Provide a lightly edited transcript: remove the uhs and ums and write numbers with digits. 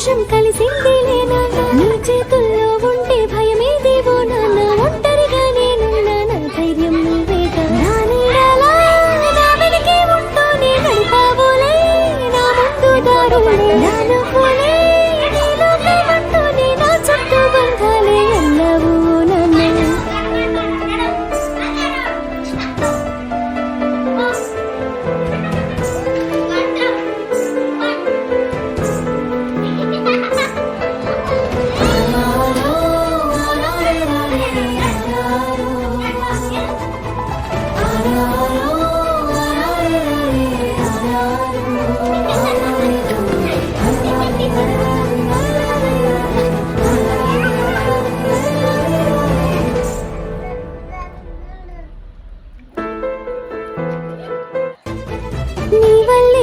నిమిషం కలిసిందిలే నాన్న నీ చేతుల్లో ఉంటే భయమేదేవో నాన్న ఒంటరిగా నేనున్నా నా ధైర్యం నువ్వేగా నా నీడలా నా వెనకే ఉంటూ నే నడిపావులే నా ముందు దారులే నా నవ్వులే నీ లోకమంటూనే నా చుట్టూ బంధాలే అన్నావు నాన్న నీ వల్లే